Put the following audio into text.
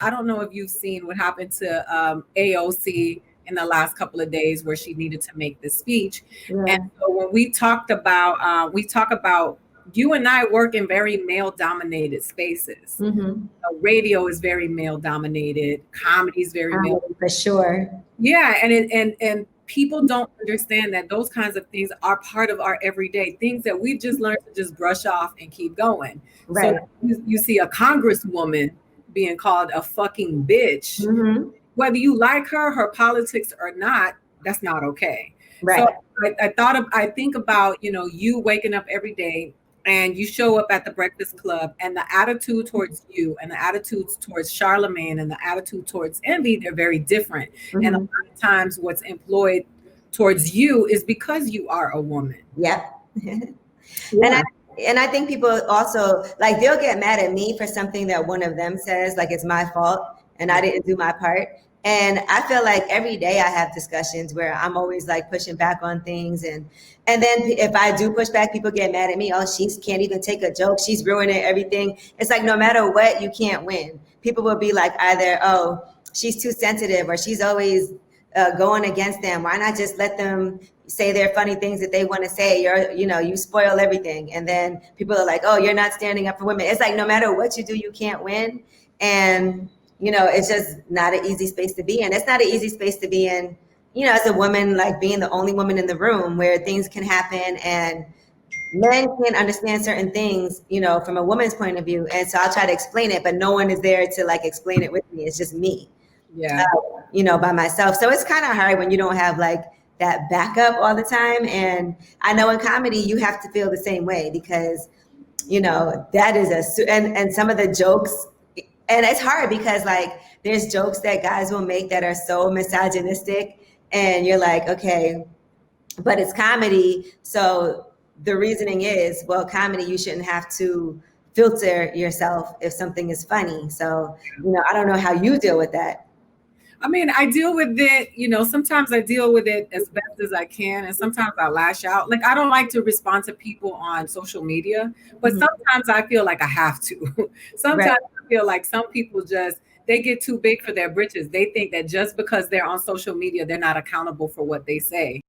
I don't know if you've seen what happened to AOC in the last couple of days where she needed to make this speech. Yeah. And so when we talk about you and I work in very male dominated spaces. Mm-hmm. Radio is very male dominated. Comedy is very male. For sure. Yeah. And people don't understand that those kinds of things are part of our everyday things that we've just learned to just brush off and keep going. Right. So you see a congresswoman being called a fucking bitch. Mm-hmm. Whether you like her politics or not, that's not okay. Right. So I think about, you waking up every day and you show up at the Breakfast Club, and the attitude towards you and the attitudes towards Charlemagne and the attitude towards Envy, they're very different. Mm-hmm. And a lot of times what's employed towards you is because you are a woman. Yep. Yeah. And I think people also, like, they'll get mad at me for something that one of them says, like it's my fault and I didn't do my part. And I feel like every day I have discussions where I'm always like pushing back on things. And then if I do push back, people get mad at me. Oh, she can't even take a joke. She's ruining everything. It's like, no matter what, you can't win. People will be like either, oh, she's too sensitive, or she's always going against them. Why not just let them say their funny things that they want to say? You spoil everything. And then people are like, oh, you're not standing up for women. It's like, no matter what you do, you can't win. And it's just not an easy space to be in. It's not an easy space to be in, as a woman, like being the only woman in the room where things can happen and men can't understand certain things, from a woman's point of view. And so I'll try to explain it, but no one is there to like explain it with me. It's just me, by myself. So it's kind of hard when you don't have like that backup all the time. And I know in comedy, you have to feel the same way because, that is and some of the jokes. And it's hard because like there's jokes that guys will make that are so misogynistic and you're like, okay, but it's comedy. So the reasoning is, well, comedy, you shouldn't have to filter yourself if something is funny. So, I don't know how you deal with that. I mean, I deal with it, sometimes I deal with it as best as I can. And sometimes I lash out. Like, I don't like to respond to people on social media, but sometimes I feel like I have to. Sometimes I feel like some people they get too big for their britches. They think that just because they're on social media, they're not accountable for what they say.